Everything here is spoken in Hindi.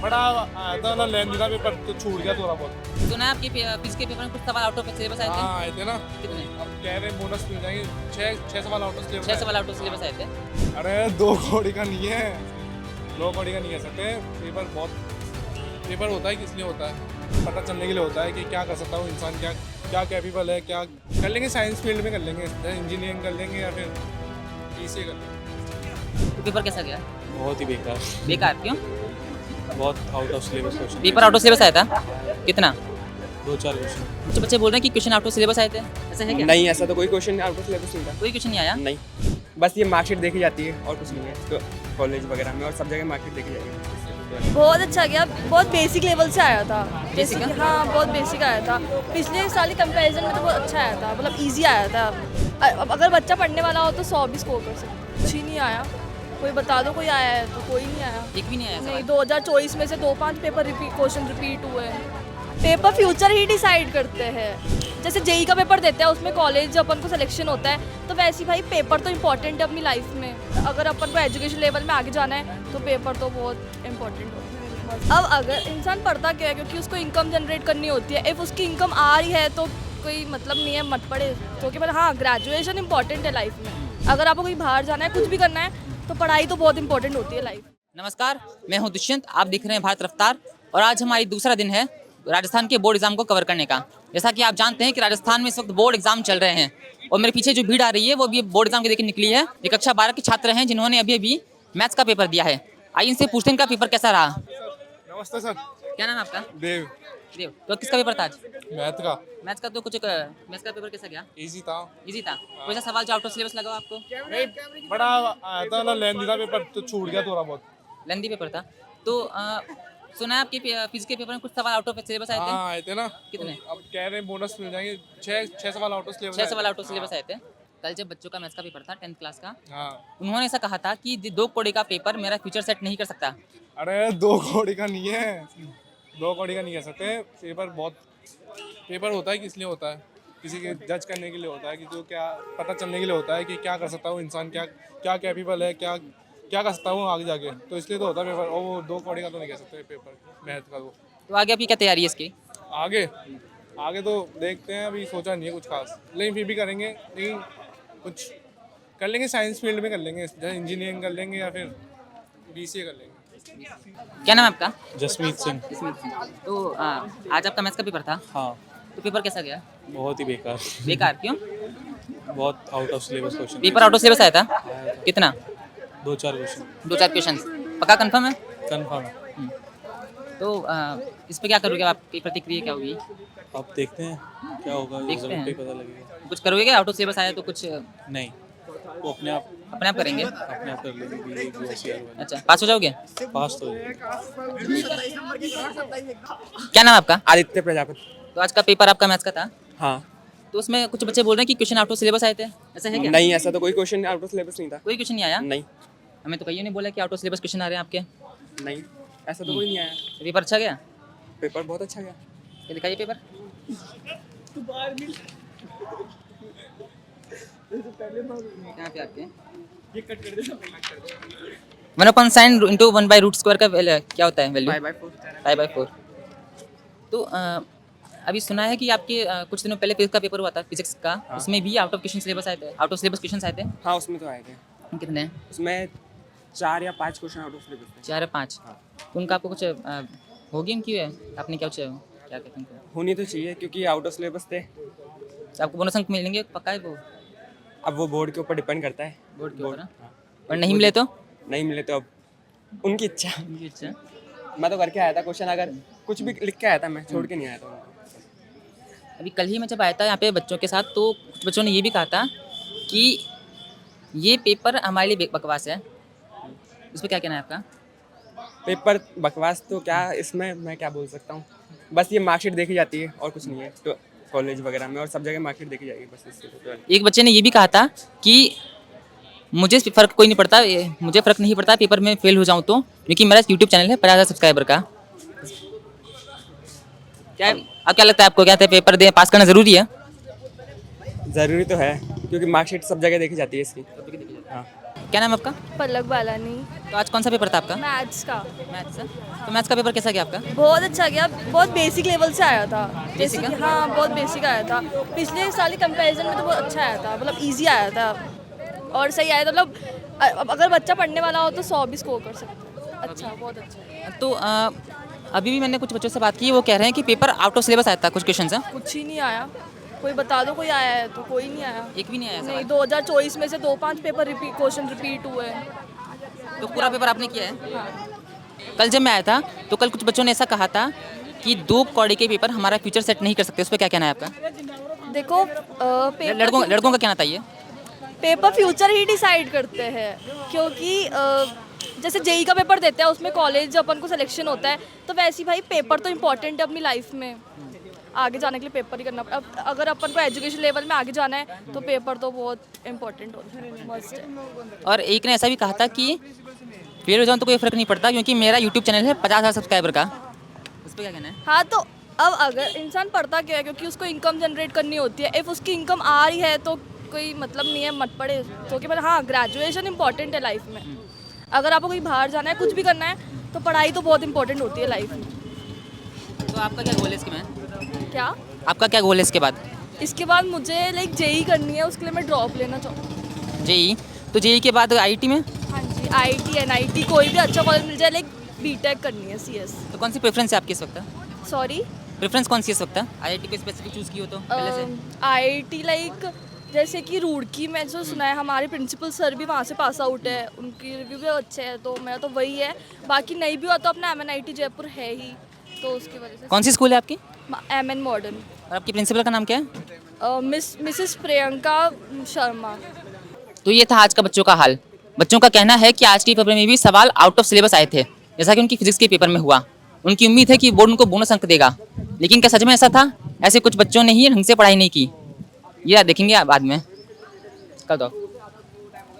बड़ा आया था ना लेंथ था पेपर तो छूट गया थोड़ा बहुत। सुना है आपके फिजिक्स के पेपर में कुछ सवाल आउट ऑफ सिलेबस आए थे। हाँ आए थे ना। कितने? अब कह रहे हैं बोनस मिल जाएंगे। छः सवाल आउट ऑफ 6 सवाल आउट ऑफ सिलेबस आए थे। अरे 2 कौड़ी का नहीं है, 2 कौड़ी का नहीं कह सकते। पेपर होता है किस लिए होता है, पता चलने के लिए होता है कि क्या कर सकता हूँ इंसान, क्या क्या कैपेबल है, क्या कर लेंगे। साइंस फील्ड में कर लेंगे, इंजीनियरिंग कर लेंगे या फिर BCA कर लेंगे। तो पेपर कैसा गया? बहुत ही बेकार, बेकार क्यों? बहुत out of syllabus question. Paper out of syllabus आया था कितना? 2-4 क्वेश्चन। कुछ बच्चे बोल रहे हैं कि क्वेश्चन आउट ऑफ सिलेबस आए थे, ऐसा है क्या? नहीं, ऐसा तो कोई क्वेश्चन आउट ऑफ सिलेबस नहीं था। कोई क्वेश्चन नहीं आया। नहीं, बस ये मार्कशीट देखी जाती है और कुछ नहीं है। तो कॉलेज वगैरह में और सब जगह मार्कशीट देखी जाती है। बहुत अच्छा गया, बहुत बेसिक लेवल से आया था। बेसिक है? हाँ, बहुत बेसिक आया था। पिछले साल के कंपैरिजन में तो बहुत अच्छा आया था, मतलब इजी आया था। अब अगर बच्चा पढ़ने वाला हो तो 100 भी स्कोर कर सकता है। कुछ ही नहीं आया। कोई बता दो कोई आया है तो कोई नहीं आया। एक भी नहीं आया नहीं, सवाल? 2024 में से 2-5 पेपर क्वेश्चन रिपीट हुए हैं। पेपर फ्यूचर ही डिसाइड करते हैं। जैसे जेई का पेपर देते हैं, उसमें कॉलेज अपन को सिलेक्शन होता है, तो वैसे ही भाई पेपर तो इम्पोर्टेंट है अपनी लाइफ में। अगर अपन को एजुकेशन लेवल में आगे जाना है तो पेपर तो बहुत इम्पोर्टेंट होता है। अब अगर इंसान पढ़ता क्या है, क्योंकि उसको इनकम जनरेट करनी होती है। इफ़ उसकी इनकम आ रही है तो कोई मतलब नहीं है मत पढ़े, क्योंकि मतलब हाँ, ग्रेजुएशन इंपॉर्टेंट है लाइफ में। अगर आपको कहीं बाहर जाना है, कुछ भी करना है, तो पढ़ाई तो बहुत इंपॉर्टेंट होती है लाइफ। नमस्कार, मैं हूं दुष्यंत, आप देख रहे हैं भारत रफ्तार और आज हमारी दूसरा दिन है राजस्थान के बोर्ड एग्जाम को कवर करने का। जैसा कि आप जानते हैं कि राजस्थान में इस वक्त बोर्ड एग्जाम चल रहे हैं और मेरे पीछे जो भीड़ आ रही है वो भी बोर्ड एग्जाम के देकर निकली है। ये कक्षा 12 के छात्र हैं जिन्होंने अभी मैथ्स का पेपर दिया है। आइए इनसे पूछते हैं इनका पेपर कैसा रहा। नमस्ते सर। क्या नाम है आपका? देव। देव। तो किसका पेपर था आज? मैथ का मैथ्स का। तो कुछ मैथ्स का पेपर कैसा गया? इजी था। इजी था। कोई सा सवाल जो आउट ऑफ सिलेबस लगा हो आपको? नहीं, बड़ा आया था ना लेंथ था पेपर तो छूट गया थोड़ा बहुत। लेंदी पेपर था। तो सुना है आपके फिजिक्स के पेपर में कुछ सवाल आउट ऑफ सिलेबस आए थे। हाँ आए थे ना। कितने? अब कह रहे हैं बोनस मिल जाएंगे। छः सवाल आउट ऑफ सिलेबस 6 सवाल आउट ऑफ सिलेबस आए थे। कल जब बच्चों का मैथ्स का पेपर था 10th क्लास का, हाँ। उन्होंने ऐसा कहा था कि 2 कौड़ी का पेपर मेरा फ्यूचर सेट नहीं कर सकता। अरे 2 कौड़ी का नहीं है, 2 कौड़ी का नहीं कह सकते। पेपर होता है किस लिए होता है, किसी के जज करने के लिए होता है कि जो क्या पता चलने के लिए होता है कि क्या कर सकता हूँ इंसान, क्या क्या कैपेबल है, क्या क्या कर सकता हूँ आगे जाके, तो इसलिए तो होता है पेपर। और वो 2 कौड़ी का तो नहीं कह सकते पेपर मैथ का। वो तो आगे आपकी क्या तैयारी है इसकी? आगे तो देखते हैं, अभी सोचा नहीं है कुछ खास, लेकिन फिर भी करेंगे। लेकिन कुछ कर लेंगे, साइंस फील्ड में कर लेंगे, जैसे इंजीनियरिंग कर लेंगे या फिर BCA कर लेंगे। क्या नाम है आपका? जसमीत सिंह। तो आज आपका मैथ्स का पेपर था, हाँ, तो पेपर कैसा गया? बहुत ही बेकार, बेकार क्यों? बहुत out of syllabus question. Paper out of syllabus आया था कितना? 2-4 क्वेश्चन। 2-4 क्वेश्चन। पक्का कंफर्म है? कन्फर्म है। तो इस पे क्या करोगे, आपकी प्रतिक्रिया क्या होगी? अब देखते हैं क्या होगा, देखते रिजल्ट पे हैं। पता लगेगा। कुछ करोगे क्या? आउट ऑफ सिलेबस आया तो कुछ नहीं, वो अपने आप करेंगे? कर लेंगे। BCA अच्छा, पास हो जाओगे? पास तो हो जाएगा। क्या नाम है आपका? आदित्य प्रजापति। तो आज का पेपर आपका मैथ्स का था, हाँ। तो उसमें कुछ बच्चे बोल रहे हैं कि क्वेश्चन आउट ऑफ सिलेबस आए थे, ऐसा है क्या? नहीं, ऐसा तो कोई क्वेश्चन आउट ऑफ सिलेबस नहीं था। कोई क्वेश्चन नहीं आया। नहीं, हमें तो कईयों ने बोला कि आउट ऑफ सिलेबस क्वेश्चन आ रहे हैं आपके। नहीं, ऐसा तो कोई नहीं आया। पेपर अच्छा गया? पेपर बहुत अच्छा गया। ये दिखाइए पेपर। कहाँ पे आपके? 1/sin into 1/√² का क्या होता है वैल्यू? 5/4। तो अभी सुना है कि आपके कुछ दिनों पहले फिजिक्स का पेपर हुआ था, फिजिक्स का। हाँ। उसमें भी आउट ऑफ क्वेश्चन सिलेबस आए थे, आउट ऑफ सिलेबस क्वेश्चन आए थे। हाँ, उसमें तो आए थे। कितने? उसमें 4 या 5 क्वेश्चन आउट ऑफ सिलेबस थे। 4 या 5। हाँ। तो उनका आपको कुछ होगी उनकी है? आपने क्या क्या कहते हैं? होनी तो चाहिए क्योंकि आउट ऑफ सिलेबस थे। तो आपको बोनस अंक मिलेंगे पक्का है वो? अब वो बोर्ड के ऊपर डिपेंड करता है। बोर्ड के ऊपर? हाँ। और नहीं मिले तो? नहीं मिले तो अब उनकी इच्छा। अच्छा। मैं तो करके आया था क्वेश्चन, अगर कुछ भी लिख के आया था, मैं छोड़ के नहीं आया था उनको। अभी कल ही मैं जब आया था यहाँ पे बच्चों के साथ, तो कुछ बच्चों ने ये भी कहा था कि ये पेपर हमारे लिए बकवास है। इस पर क्या कहना है आपका? पेपर बकवास तो क्या, इसमें मैं क्या बोल सकता हूँ। बस ये मार्कशीट देखी जाती है और कुछ नहीं है। तो कॉलेज वगैरह में और सब जगह मार्कशीट देखी जाएगी, बस इससे तो। एक बच्चे ने ये भी कहा था कि मुझे फ़र्क कोई नहीं पड़ता, मुझे फ़र्क नहीं पड़ता पेपर में फेल हो जाऊँ तो, क्योंकि मेरा यूट्यूब चैनल है 50,000 सब्सक्राइबर का। क्या अब क्या लगता है आपको, क्या पेपर दे पास करना ज़रूरी है? ज़रूरी तो है क्योंकि मार्कशीट सब जगह देखी जाती है इसकी। हाँ। क्या नाम है आपका? पलक बालानी। तो आज कौन सा पेपर था आपका? मैथ्स का मैथ्स का। तो मैथ्स का पेपर कैसा गया आपका? बहुत अच्छा गया, बहुत बेसिक लेवल से आया था। जैसे Basic कि हाँ, बहुत बेसिक आया था। पिछले साल के कंपैरिजन में तो बहुत अच्छा आया था, मतलब इजी आया था और सही आया था। मतलब अगर बच्चा पढ़ने वाला हो तो 100 भी स्कोर कर सकता है। अच्छा, बहुत अच्छा। तो अभी भी मैंने कुछ बच्चों से बात की, वो कह रहे हैं कि पेपर आउट ऑफ सिलेबस आया था कुछ क्वेश्चन से। कुछ ही नहीं आया। कोई बता दो कोई आया है तो, कोई नहीं आया। एक भी नहीं आया नहीं, सवाल। 2024 में से 2-5 पेपर क्वेश्चन रिपीट हुए हैं। तो पूरा पेपर आपने किया है? कल जब मैं आया था तो कल कुछ बच्चों ने ऐसा कहा था कि 2 कौड़ी के पेपर हमारा फ्यूचर सेट नहीं कर सकते। उस पर क्या कहना है आपका? देखो लड़कों का कहना था ये। पेपर फ्यूचर ही डिसाइड करते हैं, क्योंकि जैसे जेई का पेपर देते हैं उसमें कॉलेज अपन को सिलेक्शन होता है, तो वैसे ही भाई पेपर तो इम्पोर्टेंट है अपनी लाइफ में। आगे जाने के लिए पेपर ही करना। अब अगर अपन को एजुकेशन लेवल में आगे जाना है तो पेपर तो बहुत इम्पोर्टेंट होता है, मस्ट है। और एक ने ऐसा भी कहा था कि फेल हो जाऊँ तो कोई फ़र्क नहीं पड़ता क्योंकि मेरा यूट्यूब चैनल है 50,000 सब्सक्राइबर का। उस पर क्या कहना है? हाँ, तो अब अगर इंसान पढ़ता क्या है, क्योंकि उसको इनकम जनरेट करनी होती है। इफ़ उसकी इनकम आ रही है तो कोई मतलब नहीं है, मत पढ़े। क्योंकि मतलब हाँ, ग्रेजुएशन इंपॉर्टेंट है लाइफ में। अगर आपको कहीं बाहर जाना है, कुछ भी करना है, तो पढ़ाई तो बहुत इंपॉर्टेंट होती है लाइफ में। तो आपका क्या गोल है इसके में? क्या आपका क्या गोल है इसके बाद? इसके बाद मुझे लाइक जेई करनी है, उसके लिए मैं ड्रॉप लेना चाहूँगी। जेई। तो जेई के बाद आईआईटी में? हाँ जी, आईटी एनआईटी कोई भी अच्छा कॉलेज मिल जाए, लाइक बीटेक करनी है, सीएस। तो कौन सी प्रेफरेंस है आपकी इस वक्त? सॉरी, प्रेफरेंस कौन सी है इस वक्त? आईआईटी को स्पेसिफिक चूज़ की हो तो पहले से? आईआईटी लाइक जैसे कि रुड़की में जो सुना है, हमारे प्रिंसिपल सर भी वहाँ से पास आउट है, उनकी रिव्यू भी अच्छे हैं, तो मेरा तो वही है। बाकी नहीं भी हुआ तो अपना एमएनआईटी जयपुर है ही, तो उसकी वजह से कौन सी स्कूल है आपकी? MN modern. और आपकी प्रिंसिपल का नाम क्या है? मिसेस प्रियंका शर्मा। तो ये था आज का बच्चों का हाल। बच्चों का कहना है कि आज के पेपर में भी सवाल आउट ऑफ सिलेबस आए थे, जैसा कि उनकी फिजिक्स के पेपर में हुआ। उनकी उम्मीद है कि बोर्ड उनको बोनस अंक देगा, लेकिन क्या सच में ऐसा था? ऐसे कुछ बच्चों ने ही ढंग से पढ़ाई नहीं की। ये देखेंगे बाद में। कल दो।